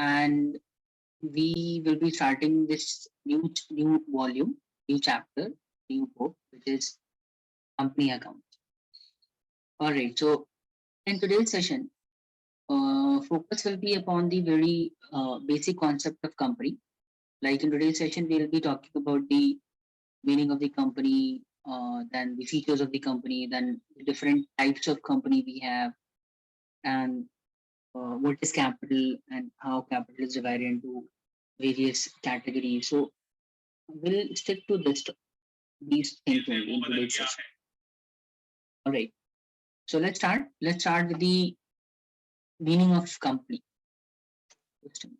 and we will be starting this new volume, new chapter, new book, which is company account. All right. So in today's session, focus will be upon the very basic concept of company. Like in today's session, we will be talking about the meaning of the company, then the features of the company, then the different types of company we have, and what is capital and how capital is divided into various categories. So we'll stick to these things only in today's session. All right. So let's start. Let's start with the meaning of company. Just a minute.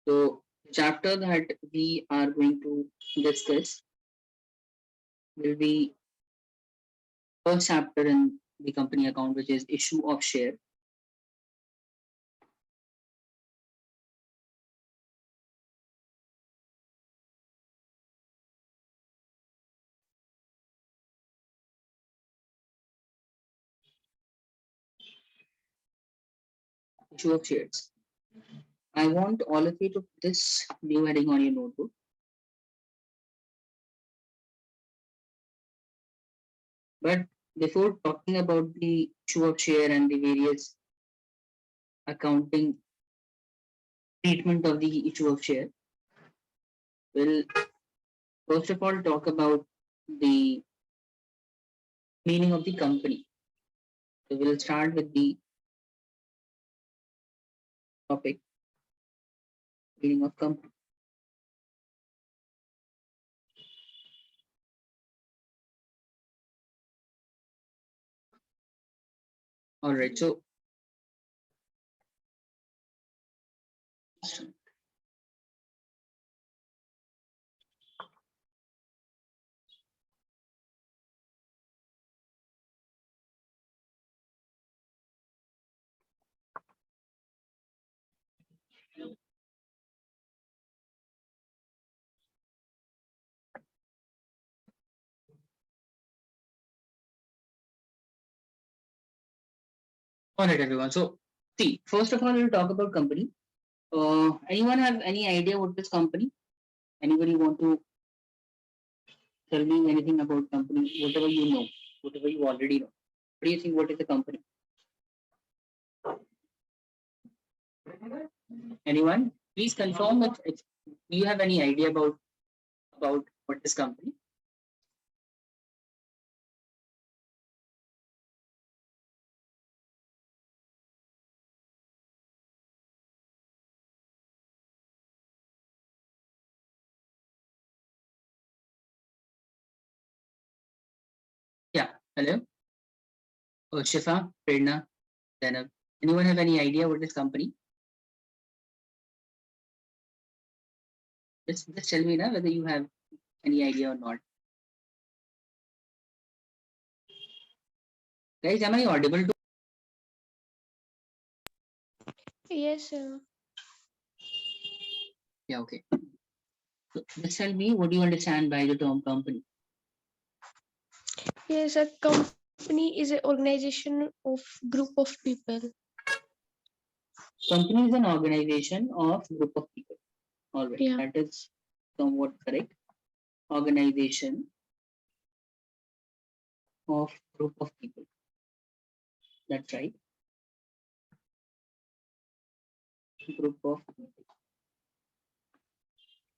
So the chapter that we are going to discuss will be first chapter in the company account, which is issue of share. Issue of shares. I want all of you to put this new heading on your notebook. But before talking about the issue of share and the various accounting treatment of the issue of share, we'll first of all talk about the meaning of the company. So we'll start with the topic, meaning of company. All right, so all right, everyone. So see, first of all, we'll talk about company. Anyone have any idea what is company? Anybody want to tell me anything about company? Whatever you know, whatever you already know. What do you think? What is the company? Anyone? Please confirm if you have any idea about what is company. Yeah. Hello. Oh, Shifa, Prerna, Zainab. Anyone have any idea what is company? Just tell me now whether you have any idea or not. Guys, am I audible to? Yes, sir. Yeah, okay. So just tell me what do you understand by the term company? Yes, a company is an organization of group of people. Company is an organization of group of people. All right, Yeah. that is somewhat correct. Organization of group of people. That's right. Group of people.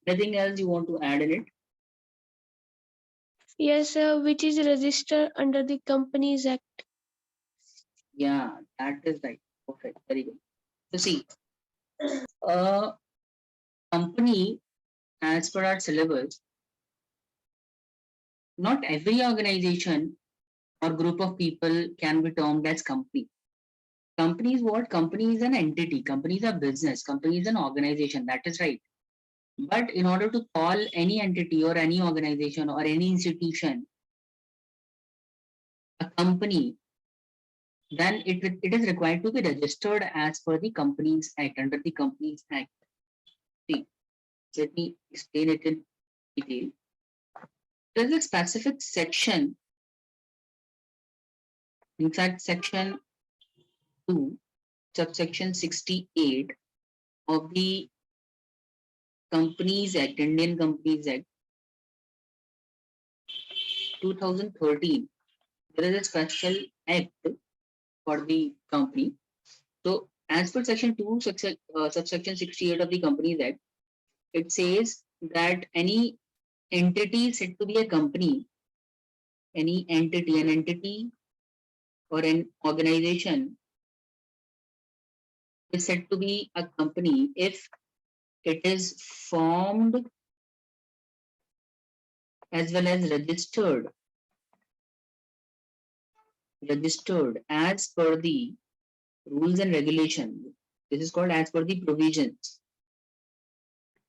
Anything else you want to add in it? Yes, sir, which is registered under the Companies Act. Yeah, that is right. Perfect. Very good. So see, a company, as per our syllabus, not every organization or group of people can be termed as company. Company is what? Company is an entity. Company is a business. Company is an organization. That is right. But in order to call any entity or any organization or any institution a company, then it is required to be registered as per the Companies Act, under the Companies Act. See, let me explain it in detail. There's a specific section, in fact, section 2, subsection 68 of the Companies Act, Indian Companies Act 2013. There is a special act for the company. So, as per section 2, subsection 68 of the Companies Act, it says that any entity said to be a company, any entity, an entity or an organization is said to be a company if it is formed as well as registered as per the rules and regulations. This is called as per the provisions,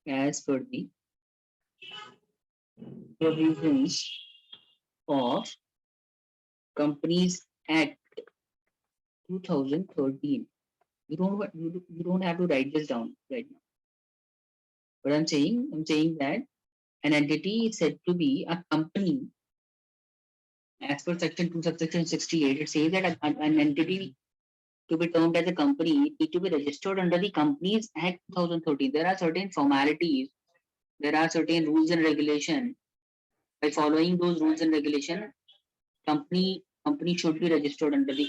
as per the provisions of Companies Act 2013. You don't have to write this down right now. What I'm saying that an entity is said to be a company as per section 2 subsection 68. It says that an entity to be termed as a company need to be registered under the Companies Act 2013. There are certain formalities, there are certain rules and regulations. By following those rules and regulations, company should be registered under the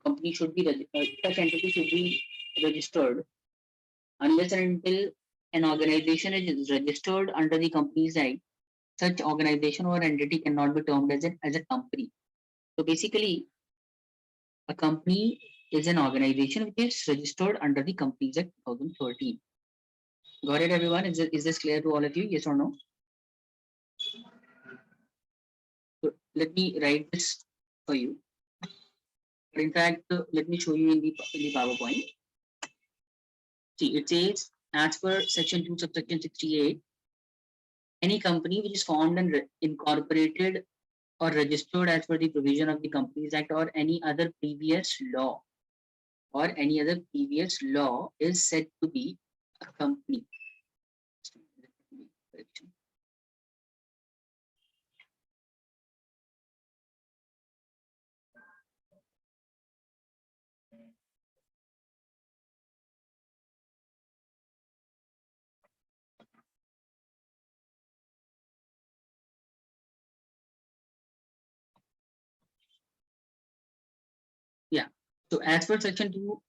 company should be such entity should be registered. Unless and until an organization is registered under the Companies Act, such organization or entity cannot be termed as a company. So basically, a company is an organization which is registered under the Companies Act 2013. Got it, everyone? Is this clear to all of you? Yes or no? So let me write this for you. But in fact, let me show you in the PowerPoint. See, it says as per section 2 subsection 68, any company which is formed and incorporated or registered as per the provision of the Companies Act or any other previous law is said to be a company. Yeah. So as per section 2,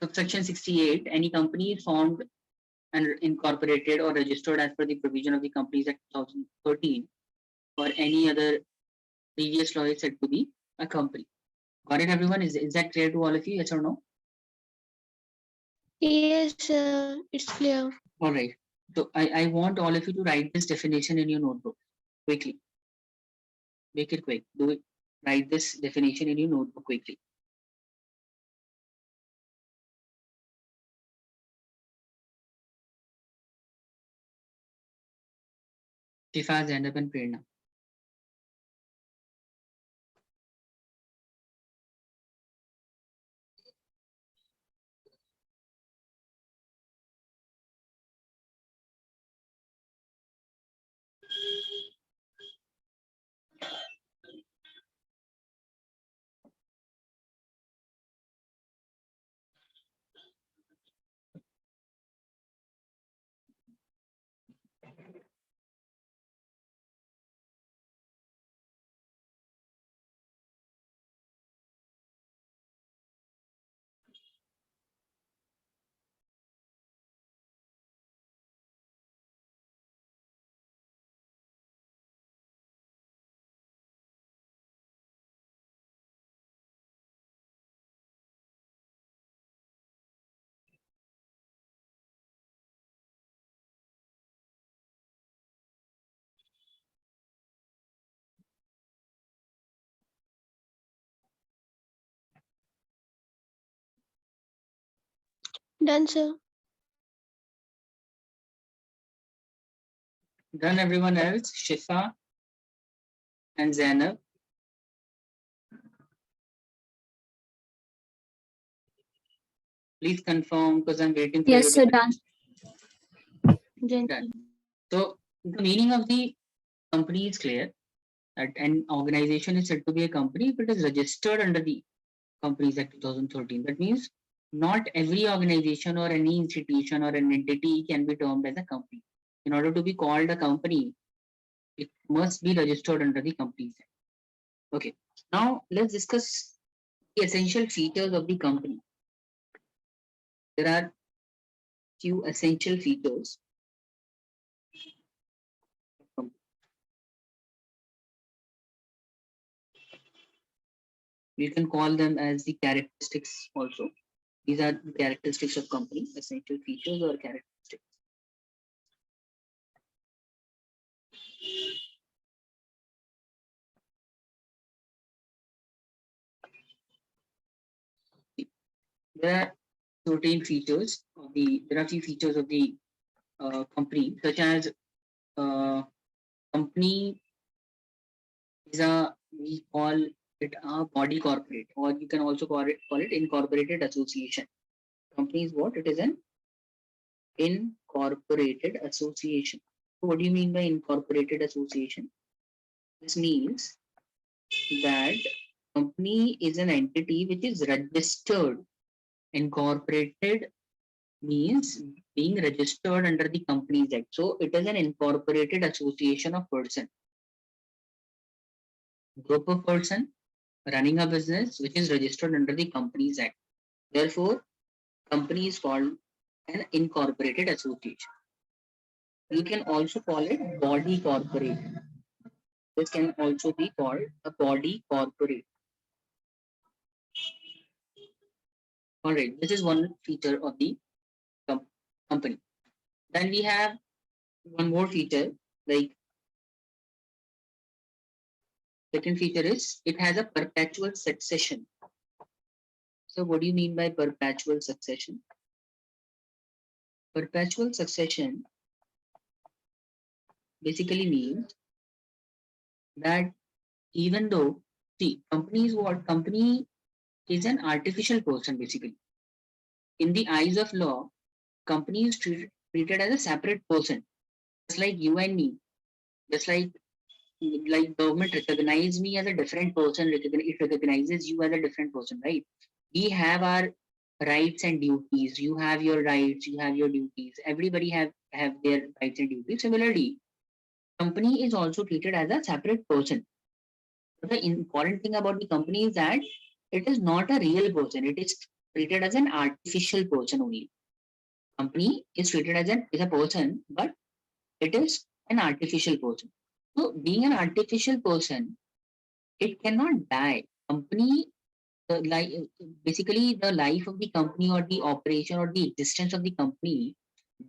subsection 68, any company formed and incorporated or registered as per the provision of the Companies Act 2013 or any other previous law is said to be a company. Got it, everyone? Is that clear to all of you? Yes or no? Yes, it's clear. All right. So I want all of you to write this definition in your notebook quickly. Make it quick. Do it. Write this definition in your notebook quickly. Shifa, Zainab, and Prerna. Done, sir. Done, everyone else? Shifa and Zainab. Please confirm because I'm waiting for Yes, you sir, to done. done. So the meaning of the company is clear that an organization is said to be a company if it is registered under the Companies Act 2013. That means not every organization or any institution or an entity can be termed as a company. In order to be called a company, it must be registered under the Companies Act. Okay. Now let's discuss the essential features of the company. There are few essential features. You can call them as the characteristics also. These are the characteristics of company, essential features or characteristics. There are certain features of there are few features of the company, such as company is we call it a body corporate, or you can also call it incorporated association. Company is what? It is an incorporated association. So what do you mean by incorporated association? This means that company is an entity which is registered. Incorporated means being registered under the Companies Act. So it is an incorporated association of person, group of person running a business which is registered under the Companies Act. Therefore, company is called an incorporated association. You can also call it body corporate. This can also be called a body corporate. All right, this is one feature of the company. Then we have one more feature, like second feature is it has a perpetual succession. So what do you mean by perpetual succession? Perpetual succession basically means that even though, see, company is what? Company is an artificial person basically. In the eyes of law, company is treated as a separate person, just like you and me, just like government recognize me as a different person, it recognizes you as a different person, right? We have our rights and duties. You have your rights, you have your duties. Everybody have their rights and duties. Similarly, company is also treated as a separate person. But the important thing about the company is that it is not a real person. It is treated as an artificial person only. Company is treated as a person, but it is an artificial person. So being an artificial person, it cannot die. Company, like basically the life of the company or the operation or the existence of the company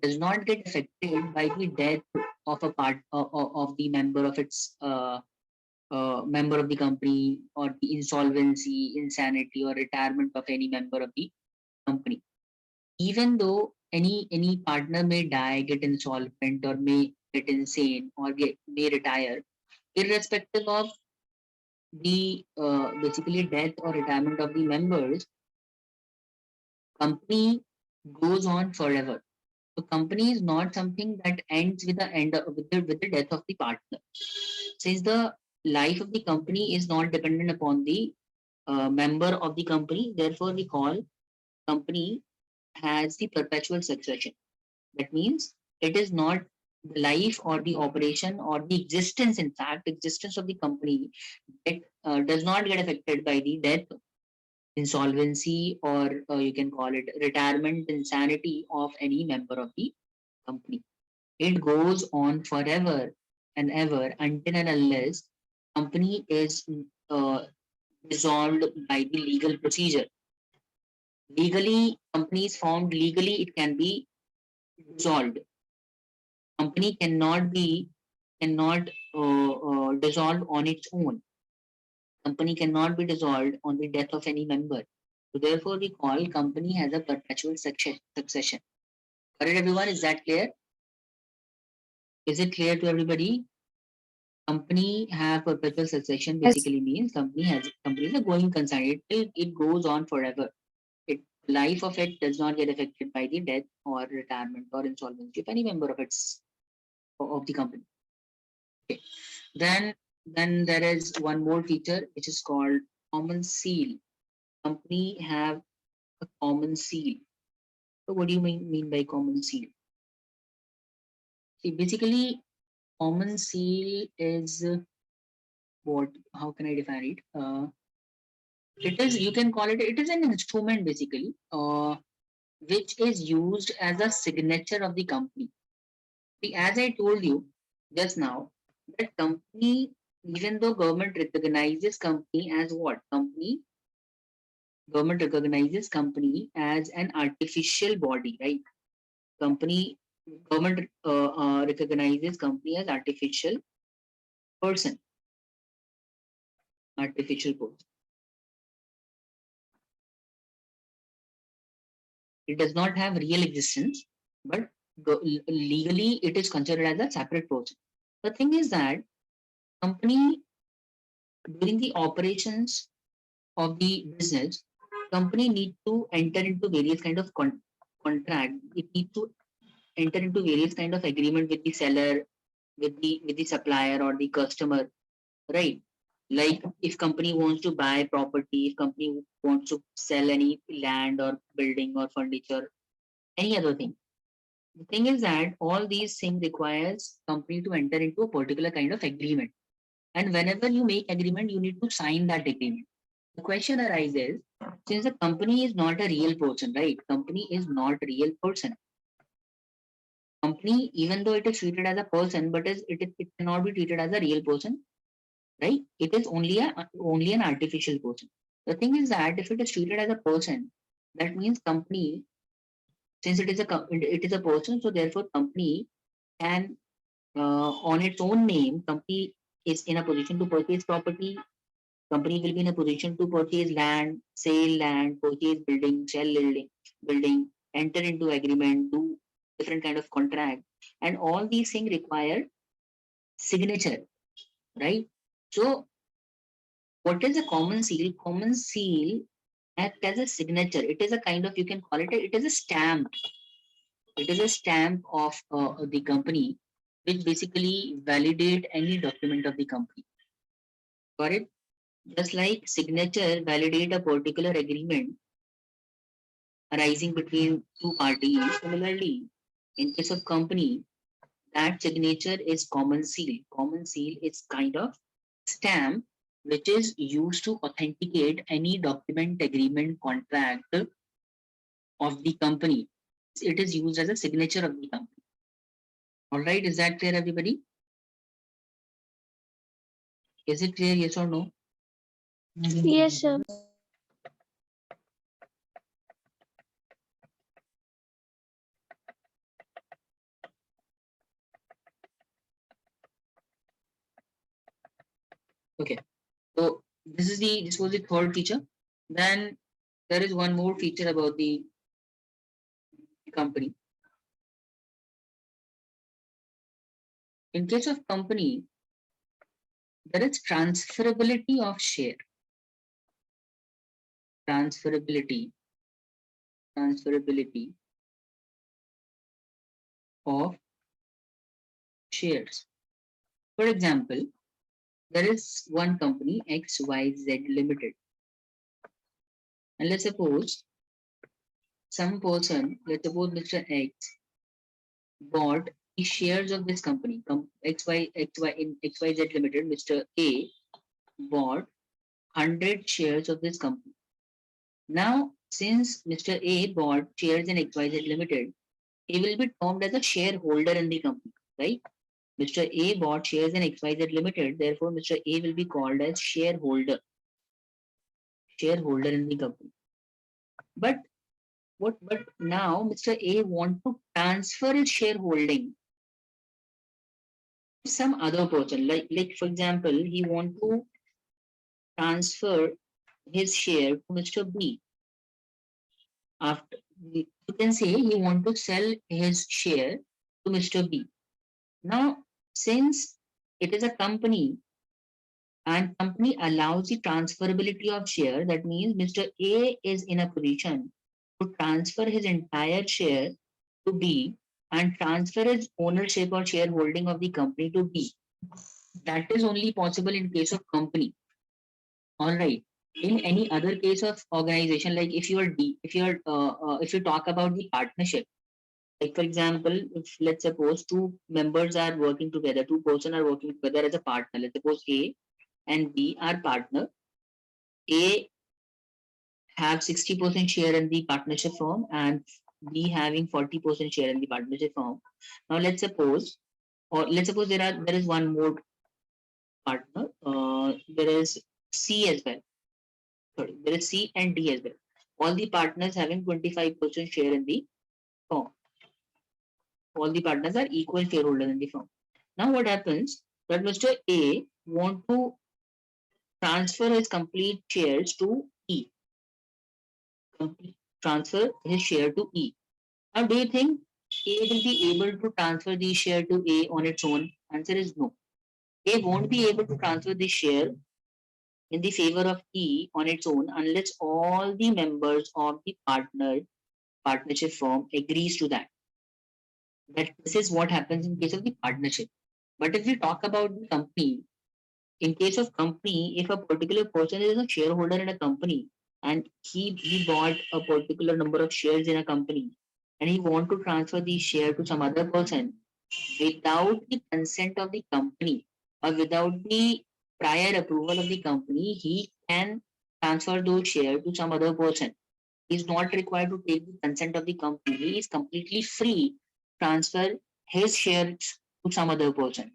does not get affected by the death of a part of the member of its member of the company, or the insolvency, insanity, or retirement of any member of the company. Even though any partner may die, get insolvent, or may get insane, or may retire, irrespective of the basically death or retirement of the members, company goes on forever. So company is not something that ends with the end of, with the death of the partner. Since the life of the company is not dependent upon the member of the company, therefore we call company has the perpetual succession. That means it is not the life or the operation or the existence, in fact, existence of the company that does not get affected by the death, insolvency, or you can call it retirement, insanity of any member of the company. It goes on forever and ever until and unless company is dissolved by the legal procedure. Legally, company is formed legally, it can be dissolved. Company cannot dissolve on its own. Company cannot be dissolved on the death of any member. So therefore, we call company has a perpetual succession. Alright, everyone, is that clear? Is it clear to everybody? Company have perpetual succession Yes. basically means company is a going concern. It goes on forever. It life of it does not get affected by the death or retirement or insolvency of any member of the company. Okay. Then there is one more feature which is called common seal. Company have a common seal. So what do you mean by common seal? See, basically, common seal is what? How can I define it? It is, you can call it. It is an instrument basically, which is used as a signature of the company. See, as I told you just now, that company, even though government recognizes company as what? Government recognizes company as an artificial body, right? Company, government recognizes company as person, artificial person. It does not have real existence, but legally it is considered as a separate person. The thing is that company during the operations of the business, company need to enter into various kind of contract. It need to enter into various kind of agreement with the seller, with the supplier or the customer, right? Like if company wants to buy property, if company wants to sell any land or building or furniture, any other thing. The thing is that all these things requires company to enter into a particular kind of agreement. And whenever you make agreement, you need to sign that agreement. The question arises, since the company is not a real person, right? Company is not a real person. Company, even though it is treated as a person, but it cannot be treated as a real person, right? It is only an artificial person. The thing is that if it is treated as a person, that means company, since it is a person, so therefore company can on its own name, company is in a position to purchase property. Company will be in a position to purchase land, sell land, purchase building, sell building, enter into agreement, do different kind of contract, and all these things require signature, right? So, what is a common seal? Common seal act as a signature. It is a kind of, you can call it. It is a stamp. It is a stamp of the company, which basically validate any document of the company. Got it? Just like signature validate a particular agreement arising between two parties. Similarly, in case of company, that signature is common seal. Common seal is kind of stamp which is used to authenticate any document, agreement, contract of the company. It is used as a signature of the company. All right, is that clear, everybody? Is it clear? Yes or no? Yes, sir. Okay. So this was the third feature. Then there is one more feature about the company. In case of company, there is transferability of share. Transferability. Transferability of shares. For example, there is one company XYZ Limited. And let's suppose let's suppose Mr. X bought the shares of this company, XY in XYZ Limited. Mr. A bought 100 shares of this company. Now, since Mr. A bought shares in XYZ Limited, he will be termed as a shareholder in the company, right? Mr. A bought shares in XYZ Limited, therefore Mr. A will be called as shareholder in the company. But now Mr. A want to transfer his shareholding to some other person. Like for example, he want to transfer his share to Mr. B. After you can say he want to sell his share to Mr. B. Now, since it is a company and company allows the transferability of share, that means Mr. A is in a position to transfer his entire share to B and transfer his ownership or shareholding of the company to B. That is only possible in case of company. All right. In any other case of organization, like if you talk about the partnership, like for example, if let's suppose two members are working together, two persons are working together as a partner. Let's suppose A and B are partner. A have 60% share in the partnership firm and B having 40% share in the partnership firm. Now let's suppose there is one more partner. There is C as well. Sorry, there is C and D as well. All the partners having 25% share in the firm. All the partners are equal shareholders in the firm. Now what happens that Mr. A want to transfer his complete shares to E. Transfer his share to E. Now do you think A will be able to transfer the share to A on its own? Answer is no. A won't be able to transfer the share in the favor of E on its own unless all the members of the partnership firm agrees to that. That this is what happens in case of the partnership. But if we talk about the company, in case of company, if a particular person is a shareholder in a company and he bought a particular number of shares in a company and he want to transfer the share to some other person without the consent of the company or without the prior approval of the company, he can transfer those shares to some other person. He is not required to take the consent of the company. He is completely free to transfer his shares to some other person.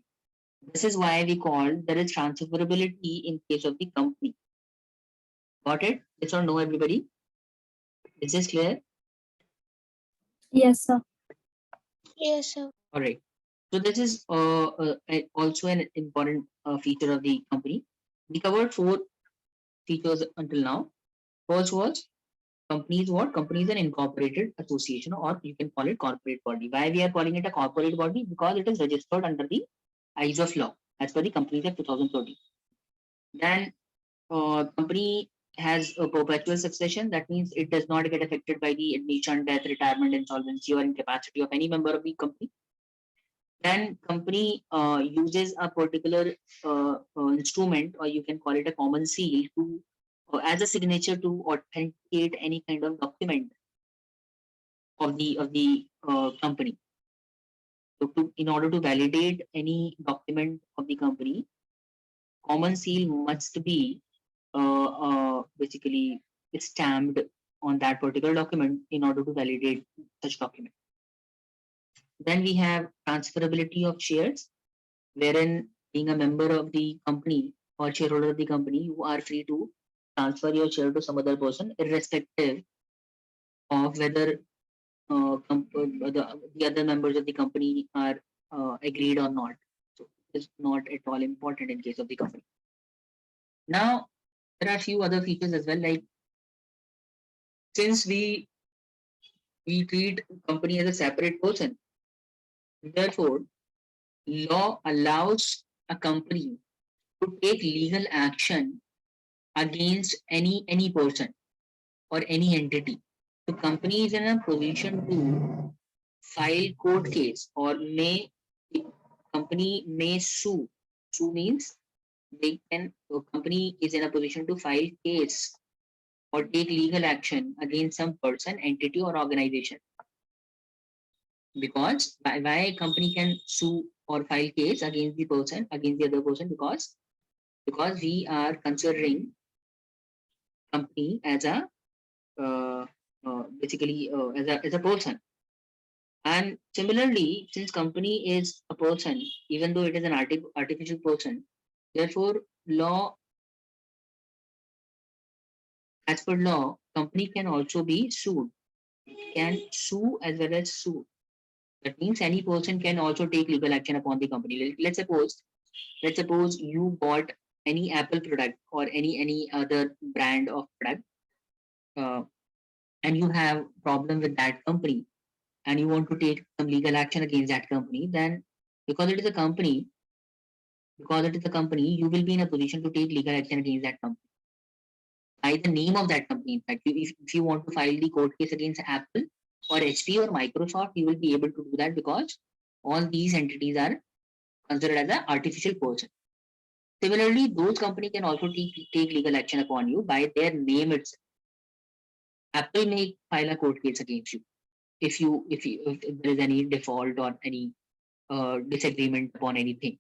This is why we call there is transferability in case of the company. Got it? Yes or no, everybody? Is this clear? Yes, sir. Yes, sir. All right. So this is also an important feature of the company. We covered 4 features until now. First was company is what? Company is an incorporated association or you can call it corporate body. Why we are calling it a corporate body? Because it is registered under the eyes of law as per the Companies Act 2013. Then company has a perpetual succession. That means it does not get affected by the admission, death, retirement, insolvency, or incapacity of any member of the company. Then company uses a particular instrument, or you can call it a common seal, to as a signature to authenticate any kind of document of the company. So in order to validate any document of the company, common seal must be basically stamped on that particular document in order to validate such document. Then we have transferability of shares, wherein being a member of the company or shareholder of the company, you are free to transfer your share to some other person, irrespective of whether the other members of the company are agreed or not. So it's not at all important in case of the company. Now, there are a few other features as well, like since we treat company as a separate person, therefore law allows a company to take legal action against any person or any entity. The company is in a position to file court case or the company may sue. Sue means the company is in a position to file case or take legal action against some person, entity, or organization. Because why a company can sue or file case against the person, against the other person? Because we are considering company as a basically as a person. And similarly, since company is a person, even though it is an artificial person, therefore law, as per law, company can also be sued, can sue as well as sue. That means any person can also take legal action upon the company. Let's suppose you bought any Apple product or any other brand of product, uh, and you have problem with that company, and you want to take some legal action against that company. Then because it is a company, you will be in a position to take legal action against that company. by the name of that company. In fact, if you want to file the court case against Apple or HP or Microsoft, you will be able to do that because all these entities are considered as an artificial person. Similarly, those companies can also take legal action upon you by their name itself. Apple may file a court case against you if there is any default or any disagreement upon anything.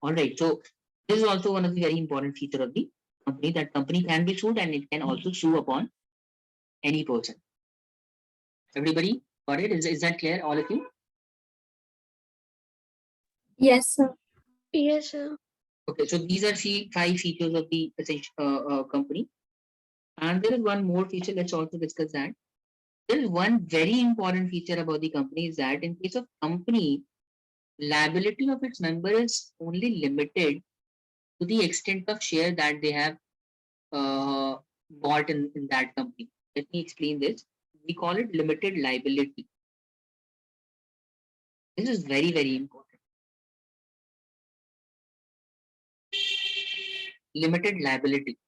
All right. So this is also one of the very important feature of the company, that company can be sued and it can also sue upon any person. Everybody got it? Is that clear, all of you? Yes, sir. Yes, sir. Okay, so these are 5 features of the company. And there is one more feature, let's also discuss that. There is one very important feature about the company is that in case of company, liability of its member is only limited to the extent of share that they have bought in that company. Let me explain this. We call it limited liability. This is very, very important. Limited liability.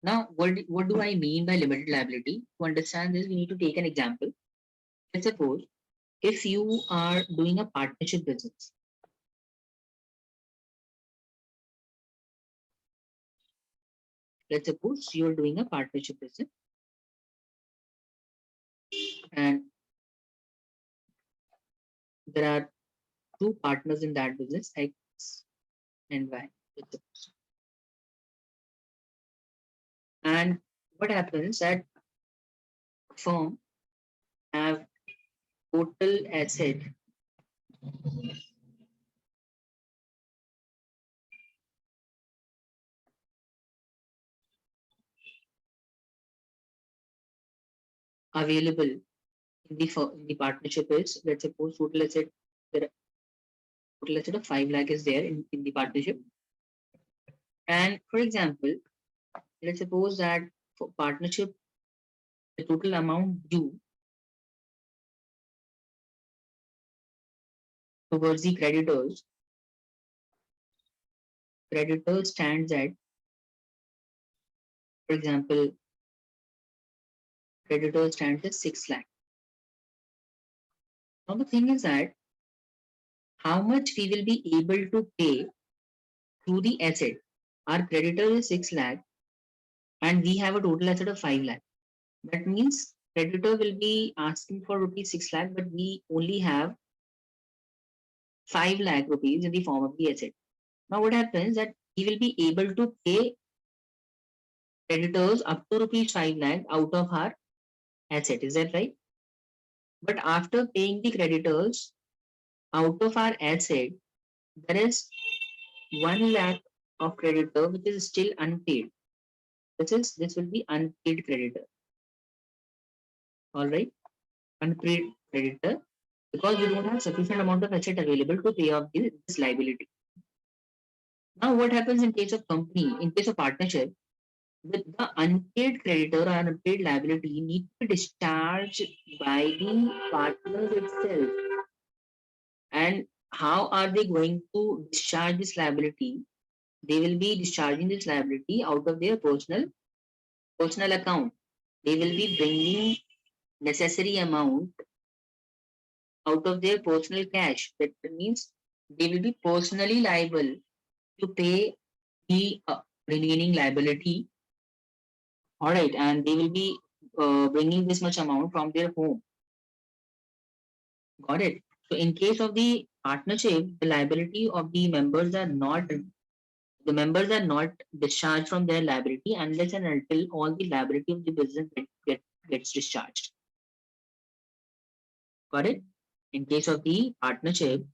Now, what do I mean by limited liability? To understand this, we need to take an example. Let's suppose if you are doing a partnership business. Let's suppose you're doing a partnership business and there are 2 partners in that business, X and Y. Let's suppose. And what happens that firm have total asset available in the partnership is, let's suppose total asset, there total asset of 5 lakh is there in the partnership. And for example, let's suppose that for partnership, the total amount due towards the creditors stands at, for example, creditor stands at 6 lakh. Now the thing is that how much we will be able to pay to the asset. Our creditor is 6 lakh and we have a total asset of 5 lakh. That means creditor will be asking for rupees 6 lakh, but we only have 5 lakh rupees in the form of the asset. Now what happens that he will be able to pay creditors up to rupees 5 lakh out of our asset. Is that right? But after paying the creditors out of our asset, there is 1 lakh of creditor which is still unpaid. This will be unpaid creditor. All right, unpaid creditor, because we don't have sufficient amount of asset available to pay off this liability. Now, what happens in case of company, in case of partnership, the unpaid creditor or unpaid liability need to be discharged by the partners itself. And how are they going to discharge this liability? They will be discharging this liability out of their personal account. They will be bringing necessary amount out of their personal cash. That means they will be personally liable to pay the remaining liability. All right, and they will be bringing this much amount from their home. Got it? So in case of the partnership, the liability of the members are not discharged from their liability unless and until all the liability of the business gets discharged. Got it? In case of the partnership,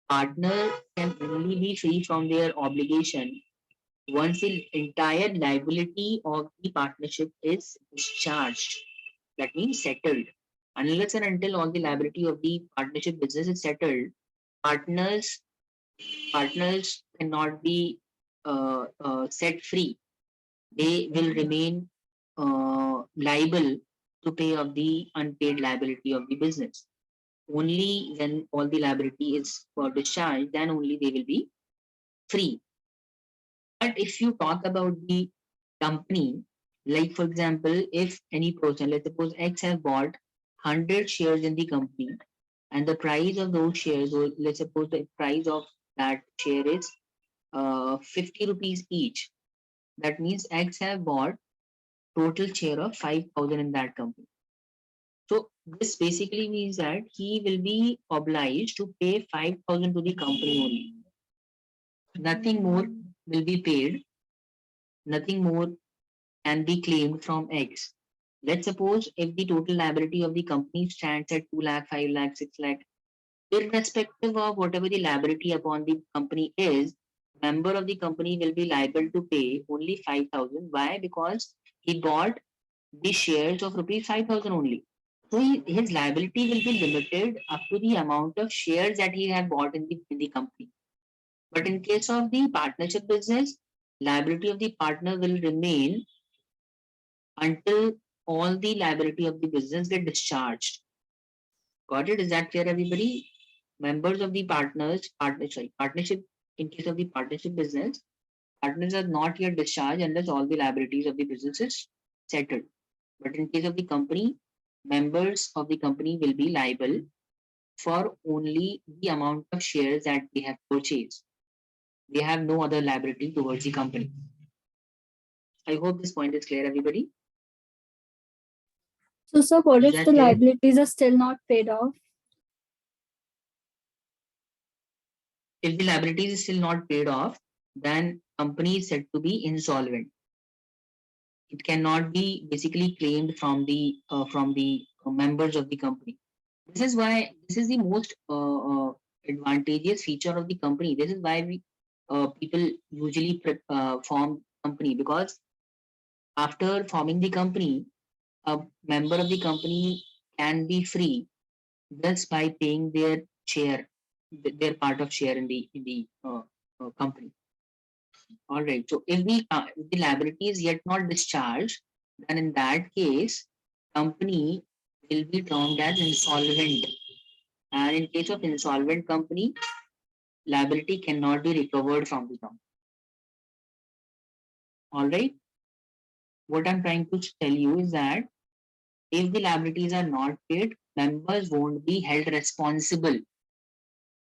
partner can only be free from their obligation once the entire liability of the partnership is discharged. That means settled. Unless and until all the liability of the partnership business is settled, partners cannot be set free. They will remain liable to pay off the unpaid liability of the business. Only when all the liability is discharged, then only they will be free. But if you talk about the company, like for example, if any person, let's suppose X has bought 100 shares in the company, and the price of those shares, or let's suppose the price of that share is 50 rupees each. That means X have bought total share of 5,000 in that company. So this basically means that he will be obliged to pay 5,000 to the company only. Nothing more will be paid. Nothing more can be claimed from X. Let's suppose if the total liability of the company stands at 2 lakh, 5 lakh, 6 lakh, irrespective of whatever the liability upon the company is, member of the company will be liable to pay only 5,000. Why? Because he bought the shares of rupees 5,000 only. So his liability will be limited up to the amount of shares that he had bought in the company. But in case of the partnership business, liability of the partner will remain until all the liability of the business get discharged. Got it? Is that clear, everybody? Members of the partnership, in case of the partnership business, partners are not yet discharged unless all the liabilities of the business is settled. But in case of the company, members of the company will be liable for only the amount of shares that they have purchased. They have no other liability towards the company. I hope this point is clear, everybody. So, sir, what Is if that the clear? liabilities are still not paid off? If the liability is still not paid off, then company is said to be insolvent. It cannot be basically claimed from the members of the company. This is why this is the most advantageous feature of the company. This is why we people usually form company, because after forming the company, a member of the company can be free just by paying their share, their part of share in the company. All right. So if the liability is yet not discharged, then in that case, company will be termed as insolvent. And in case of insolvent company, liability cannot be recovered from the company. All right. What I'm trying to tell you is that if the liabilities are not paid, members won't be held responsible.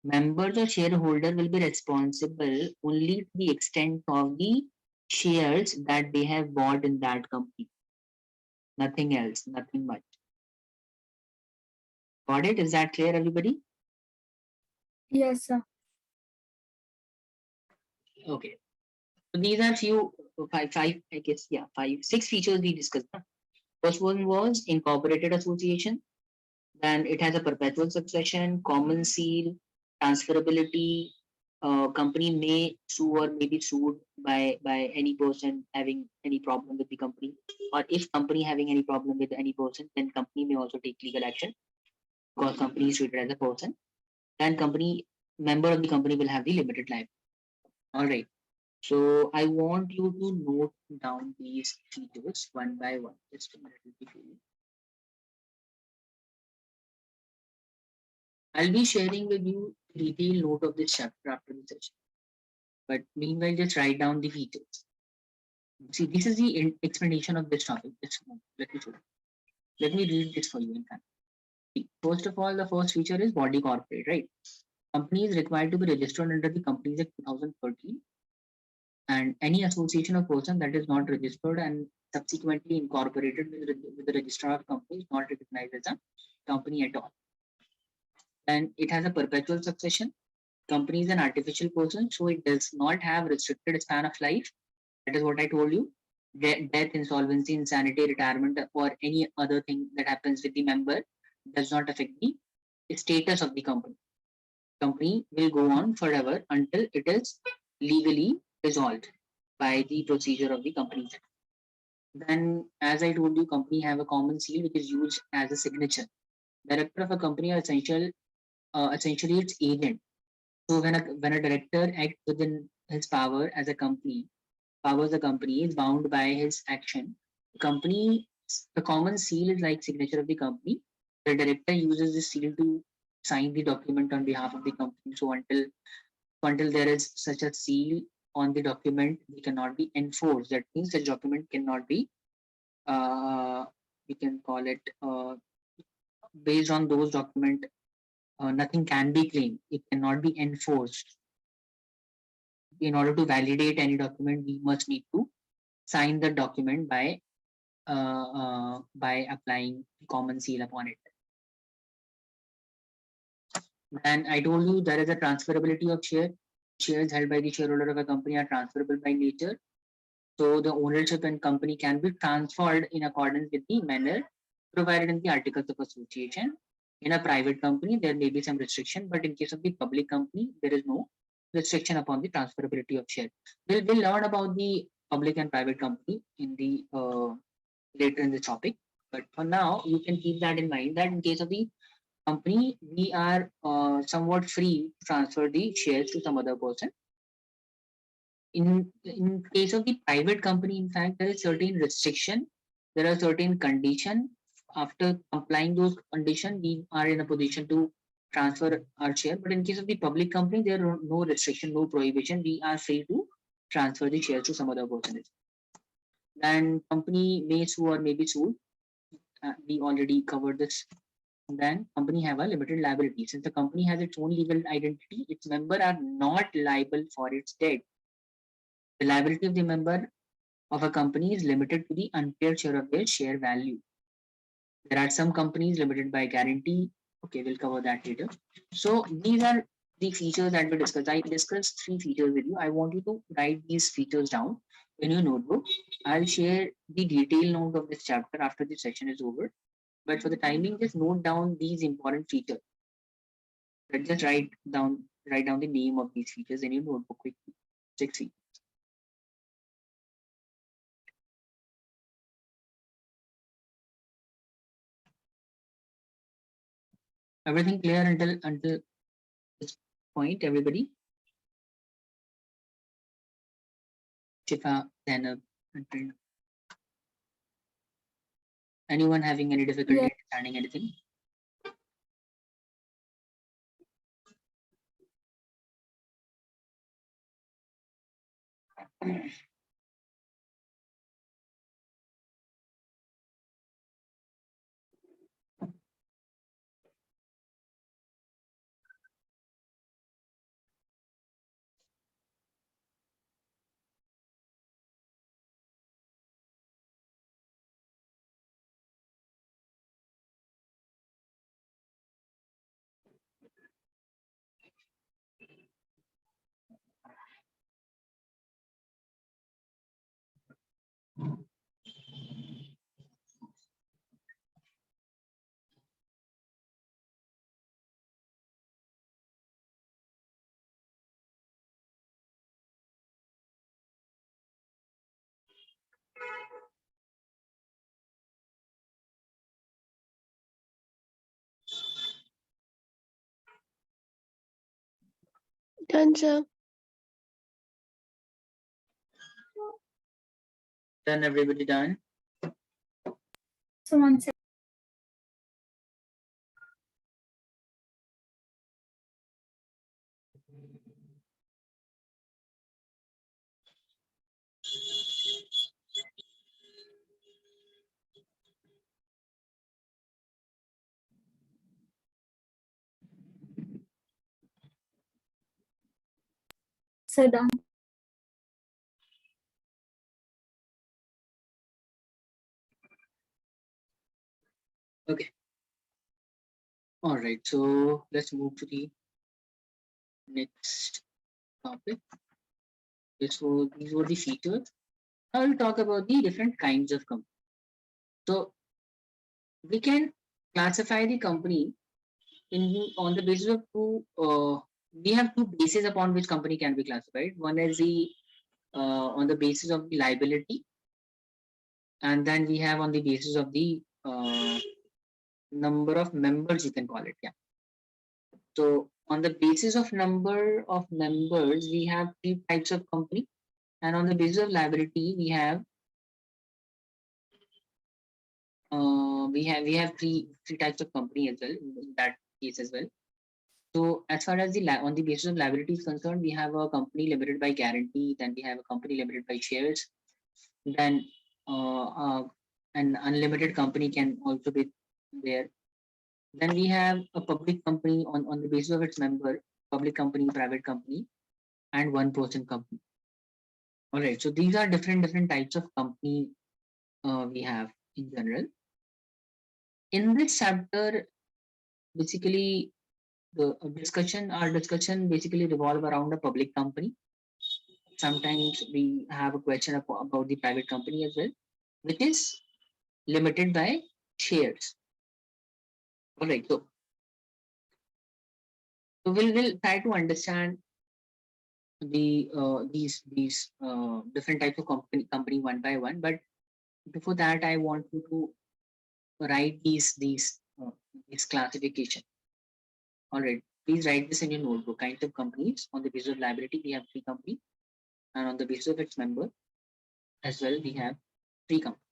Members or shareholder will be responsible only to the extent of the shares that they have bought in that company. Nothing else, nothing much. Got it? Is that clear, everybody? Yes, sir. Okay. So these are few five, I guess, yeah, six features we discussed. First one was incorporated association. Then it has a perpetual succession, common seal, transferability. Company may sue or may be sued by any person having any problem with the company, or if company having any problem with any person, then company may also take legal action because company is treated as a person. Then company member of the company will have the limited life. All right. So I want you to note down these features one by one. Just a minute, let me show you. I'll be sharing with you detailed note of this chapter after the session. But meanwhile, just write down the features. See, this is the explanation of this topic. Just let me show you. Let me read this for you in fact. First of all, the first feature is body corporate, right? Company is required to be registered under the Companies Act 2013, and any association or person that is not registered and subsequently incorporated with the registrar of companies not recognized as a company at all. And it has a perpetual succession. Company is an artificial person, so it does not have restricted span of life. That is what I told you. Death, insolvency, insanity, retirement, or any other thing that happens with the member does not affect the status of the company. Company will go on forever until it is legally resolved by the procedure of the company. Then, as I told you, company have a common seal which is used as a signature. Director of a company are essentially its agent. So when a director acts within his power as a company, powers the company is bound by his action. The common seal is like signature of the company. The director uses this seal to sign the document on behalf of the company. So until there is such a seal on the document we cannot be enforced. That means the document cannot be, we can call it, based on those document, nothing can be claimed. It cannot be enforced. In order to validate any document, we must need to sign the document by applying common seal upon it. And I told you there is a transferability of share. Shares held by the shareholder of a company are transferable by nature. So the ownership in company can be transferred in accordance with the manner provided in the Articles of Association. In a private company, there may be some restriction, but in case of the public company, there is no restriction upon the transferability of share. We'll learn about the public and private company in the later in the topic. But for now, you can keep that in mind that in case of the company, we are somewhat free to transfer the shares to some other person. In case of the private company, in fact, there is certain restriction, there are certain condition. After applying those conditions, we are in a position to transfer our share. But in case of the public company, there are no restriction, no prohibition. We are free to transfer the shares to some other person. Then company may sue or may be sued. We already covered this. Then company have a limited liability. Since the company has its own legal identity, its members are not liable for its debt. The liability of the member of a company is limited to the unpaid share of their share value. There are some companies limited by guarantee. Okay, we'll cover that later. So these are the features that we discussed. I discussed 3 features with you. I want you to write these features down in your notebook. I'll share the detailed note of this chapter after the session is over. But for the timing, just note down these important features. Just write down the name of these features in your notebook quickly. 6 features. Everything clear until this point, everybody? Shifa, Zainab, and Prerna. Anyone having any difficulty Yes. understanding anything? Done, sir. Done, everybody done? So one second. So done. Okay. All right. So let's move to the next topic. So these were the features. Now we'll talk about the different kinds of company. So we can classify the company on the basis of two. We have two bases upon which company can be classified. One is the on the basis of the liability, and then we have on the basis of the number of members. You can call it, yeah. So on the basis of number of members, we have 3 types of company, and on the basis of liability, we have we have three types of company as well in that case as well. So as far as on the basis of liability is concerned, we have a company limited by guarantee, then we have a company limited by shares, then an unlimited company can also be there. Then we have a public company on the basis of its member, public company, private company, and one person company. All right, so these are different types of company we have in general. In this chapter, basically our discussion basically revolve around a public company. Sometimes we have a question about the private company as well, which is limited by shares. All right, so we'll try to understand these different types of company one by one. But before that, I want you to write these classification. All right, please write this in your notebook. Kinds of companies on the basis of liability, we have three companies, and on the basis of its member as well, we have three companies.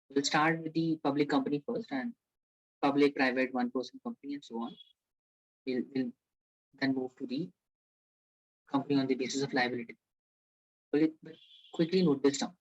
We'll start with the public company first, and public, private, one person company, and so on. We'll then move to the company on the basis of liability. But quickly note this down.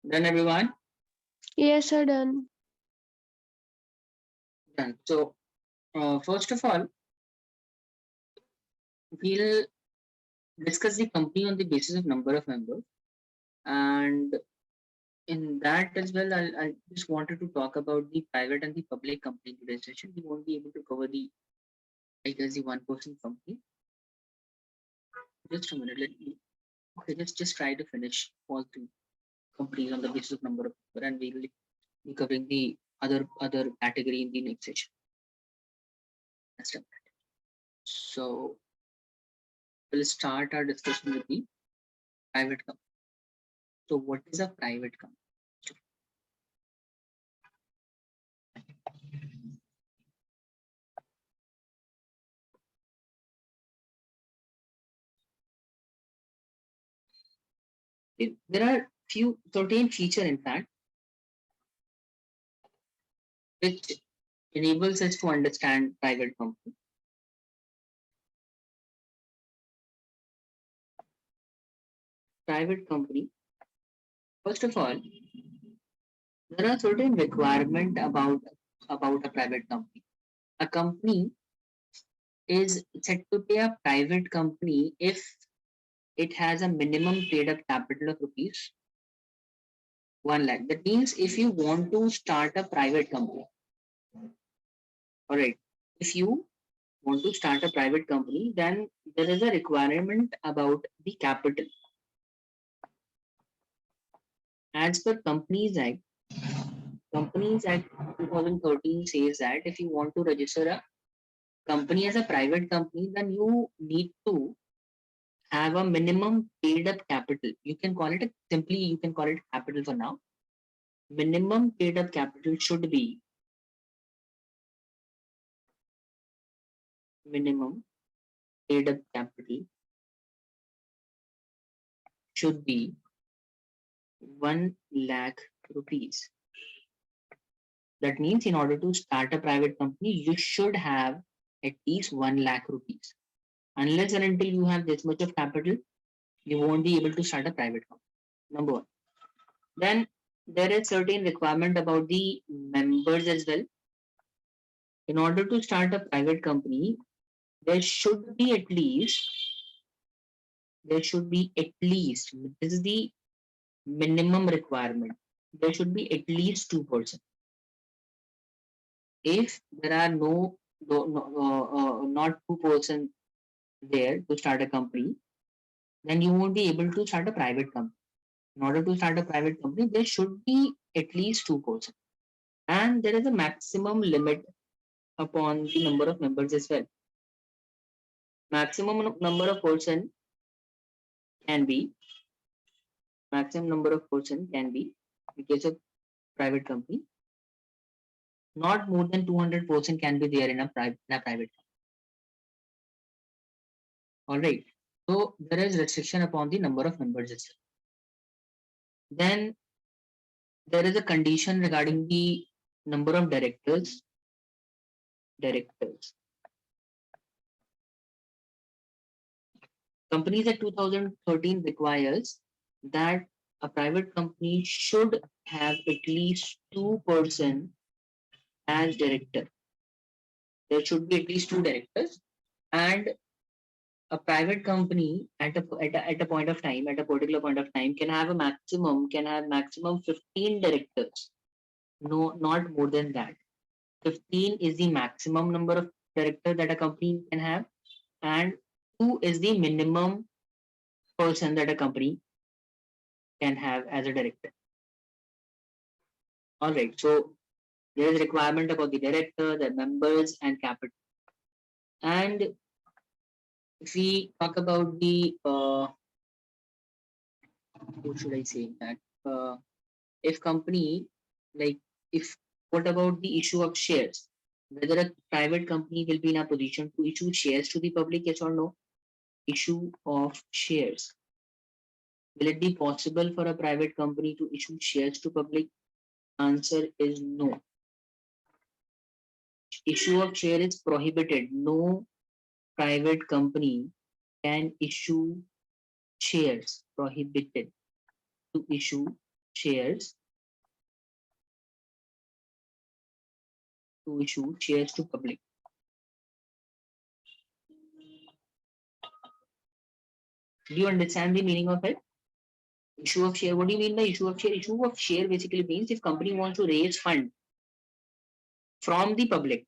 Done, everyone? Yes, sir, done. Done. So first of all, we'll discuss the company on the basis of number of members, and in that as well, I just wanted to talk about the private and the public company in today's session. We won't be able to cover the one person company. Just a minute, let me. Okay, just try to finish all three companies on the basis of number of members, and we will be covering the other category in the next session. That's it. So we'll start our discussion with the private company. So what is a private company? There are few certain feature in fact which enables us to understand private company. Private company, first of all, there are certain requirement about a private company. A company is said to be a private company if it has a minimum paid up capital of rupees 1 lakh. That means if you want to start a private company, all right, if you want to start a private company, then there is a requirement about the capital. As per Companies Act 2013 says that if you want to register a company as a private company, then you need to have a minimum paid up capital. You can call it you can call it capital for now. Minimum paid up capital should be minimum paid up capital should be 1 lakh rupees. That means in order to start a private company, you should have at least 1 lakh rupees. Unless and until you have this much of capital, you won't be able to start a private company. Number one. Then there is certain requirement about the members as well. In order to start a private company, there should be at least, this is the minimum requirement. There should be at least 2%. If there are not 2% there to start a company, then you won't be able to start a private company. In order to start a private company, there should be at least 2%. And there is a maximum limit upon the number of members as well. Maximum number of person can be, in case of private company, not more than 200% can be there in a private company. All right. So there is restriction upon the number of members as well. Then there is a condition regarding the number of directors. Companies at 2013 requires that a private company should have at least 2% as director. There should be at least 2 directors, and a private company at a point of time, at a particular point of time, can have maximum 15 directors. No, not more than that. 15 is the maximum number of directors that a company can have, and 2 is the minimum person that a company can have as a director. All right, so there is a requirement about the director, the members, and capital. And if we talk about the what should I say that if company, like, if what about the issue of shares, whether a private company will be in a position to issue shares to the public, yes or no? Issue of shares, will it be possible for a private company to issue shares to public? Answer is no. Issue of share is prohibited. No private company can issue shares. Prohibited to issue shares to public. Do you understand the meaning of it? Issue of share. What do you mean by issue of share? Issue of share basically means if company wants to raise fund from the public,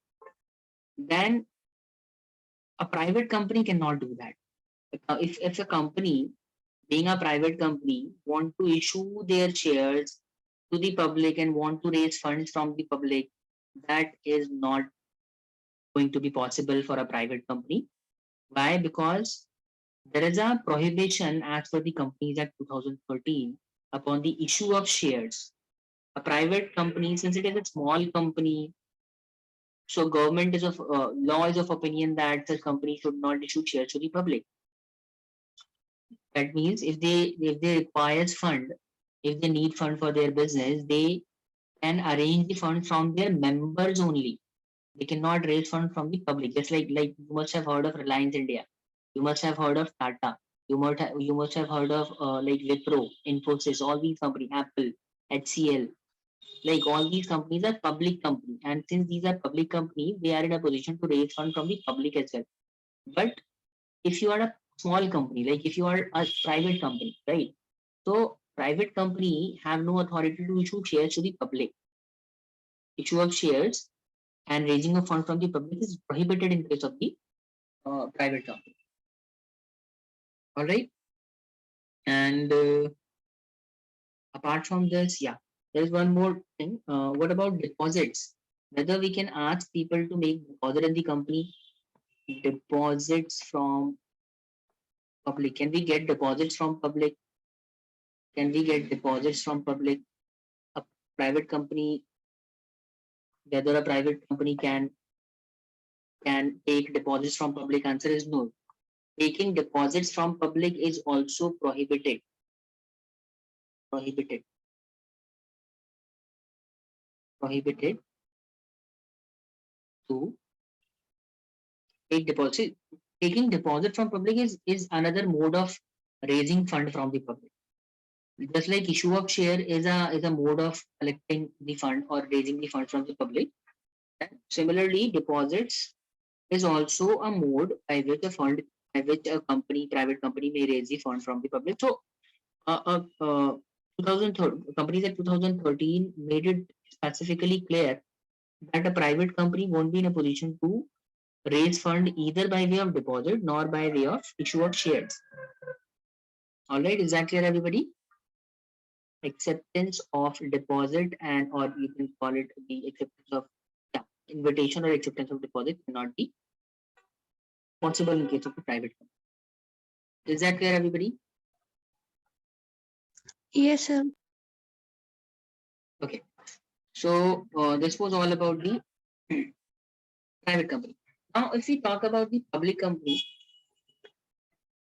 then a private company cannot do that. If a company, being a private company, want to issue their shares to the public and want to raise funds from the public, that is not going to be possible for a private company. Why? Because there is a prohibition as per the Companies Act 2013 upon the issue of shares. A private company, since it is a small company, so government is of law is of opinion that the company should not issue shares to the public. That means if they requires fund, if they need fund for their business, they can arrange the fund from their members only. They cannot raise fund from the public. Just like you must have heard of Reliance India, you must have heard of Tata, you must have heard of like Wipro, Infosys, all these companies, Apple, HCL. Like all these companies are public company, and since these are public companies, they are in a position to raise fund from the public as well. But if you are a small company, like if you are a private company, right? So private company have no authority to issue shares to the public. Issue of shares and raising of fund from the public is prohibited in case of the private company. All right. And apart from this, yeah, there's one more thing. What about deposits? Whether we can ask people to make deposit in the company, deposits from public. Can we get deposits from public? Can we get deposits from public? A private company, whether a private company can can take deposits from public? Answer is no. Taking deposits from public is also prohibited. Prohibited. Prohibited to take deposit. Taking deposit from public is another mode of raising fund from the public. Just like issue of share is a mode of collecting the fund or raising the fund from the public. And similarly, deposits is also a mode by which a fund, by which a company, private company may raise the fund from the public. So, 2013 companies at 2013 made it specifically clear that a private company won't be in a position to raise fund either by way of deposit nor by way of issue of shares. All right, is that clear, everybody? Acceptance of deposit and or you can call it the acceptance of invitation or acceptance of deposit cannot be possible in case of a private company. Is that clear, everybody? Yes, sir. Okay. So this was all about the private company. Now, if we talk about the public company,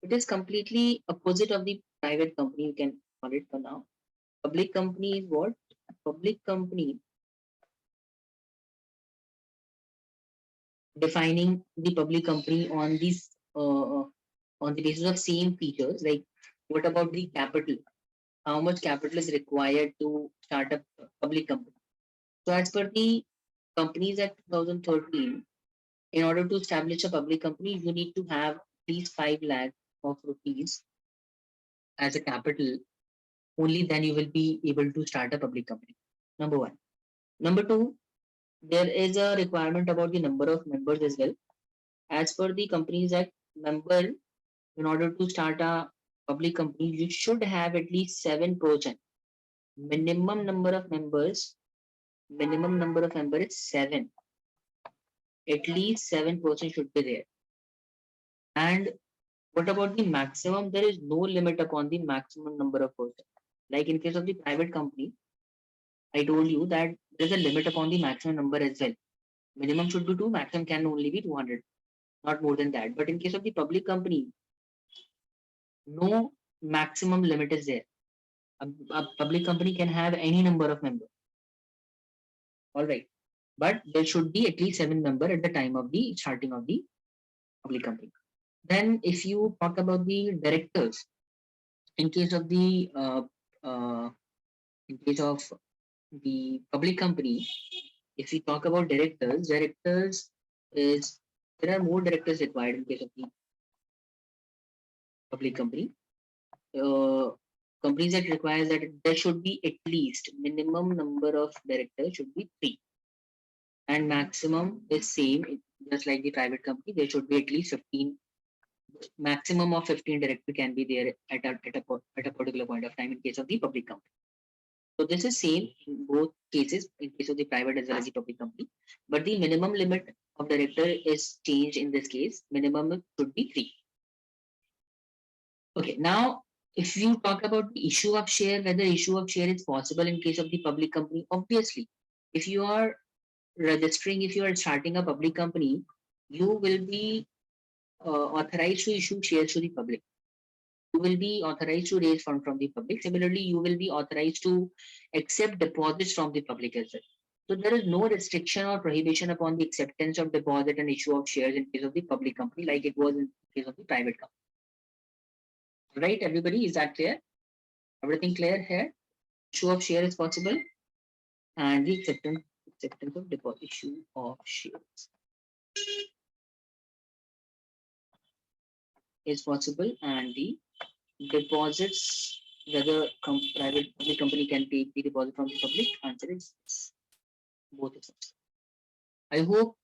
it is completely opposite of the private company. You can call it for now. Public company is what? Public company defining the public company on these on the basis of same features. Like, what about the capital? How much capital is required to start a public company? So, as per the Companies Act 2013, in order to establish a public company, you need to have at least 5 lakh of rupees as a capital. Only then you will be able to start a public company. Number one. Number two, there is a requirement about the number of members as well. As per the Companies Act, member in order to start a public company, you should have at least 7%. Minimum number of members, minimum number of members is 7. At least 7% should be there. And what about the maximum? There is no limit upon the maximum number of persons. Like in case of the private company, I told you that there is a limit upon the maximum number as well. Minimum should be 2, maximum can only be 200, not more than that. But in case of the public company, no maximum limit is there. A public company can have any number of members. All right. But there should be at least 7 members at the time of the starting of the public company. Then if you talk about the directors, in case of the in case of the public company, if we talk about directors, directors is there are more directors required in case of the public company. Companies that requires that there should be at least minimum number of directors should be 3, and maximum is same. Just like the private company, there should be at least 15. Maximum of 15 director can be there at a particular point of time in case of the public company. So this is same in both cases in case of the private as well as the public company. But the minimum limit of director is changed in this case. Minimum should be 3. Okay, now if you talk about the issue of share, whether issue of share is possible in case of the public company, obviously, if you are registering, if you are starting a public company, you will be authorized to issue shares to the public. You will be authorized to raise fund from the public. Similarly, you will be authorized to accept deposits from the public as well. So there is no restriction or prohibition upon the acceptance of deposit and issue of shares in case of the public company like it was in case of the private company. Right, everybody, is that clear? Everything clear here? Issue of share is possible and the acceptance of deposit issue of shares is possible, and the deposits, whether private public company can take the deposit from the public, answer is yes. Both is possible. I hope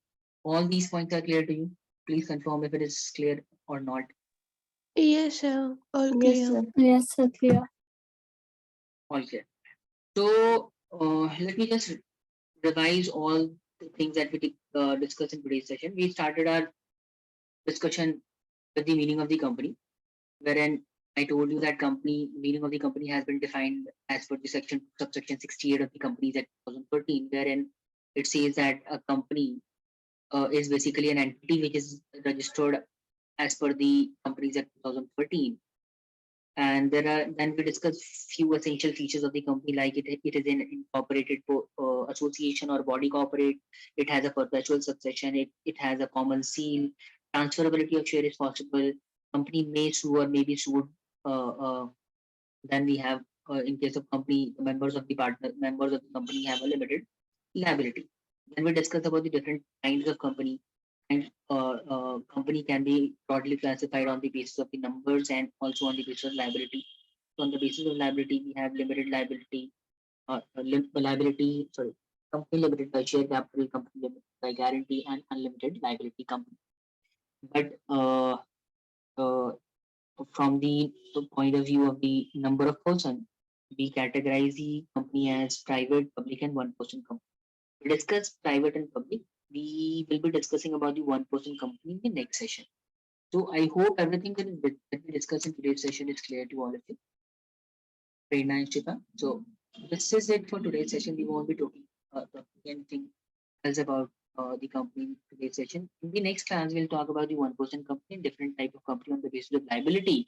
all these points are clear to you. Please confirm if it is clear or not. Yes, sir. All Yes, clear. sir. Yes, sir. Clear. All clear. So let me just revise all the things that we discussed in today's session. We started our discussion with the meaning of the company, wherein I told you that company meaning of the company has been defined as per the subsection 68 of the Companies Act 2013, wherein it says that a company is basically an entity which is registered as per the Companies Act 2013. And then we discuss few essential features of the company, like it is an incorporated association or body corporate. It has a perpetual succession. It has a common seal. Transferability of share is possible. Company may sue or may be sued. Uh, uh, then we have, in case of company, members of the company have a limited liability. Then we discuss about the different kinds of company, and company can be broadly classified on the basis of the numbers and also on the basis of liability. So on the basis of liability, we have limited liability, liability, sorry, company limited by share capital, company limited by guarantee, and unlimited liability company. But uh, from the point of view of the number of person, we categorize the company as private, public, and one-person company. We discuss private and public. We will be discussing about the one-person company in the next session. So I hope everything that we discuss in today's session is clear to all of you. Prerna and Shiva. So this is it for today's session. We won't be talking anything else about the company in today's session. In the next class, we'll talk about the one-person company, different type of company on the basis of liability,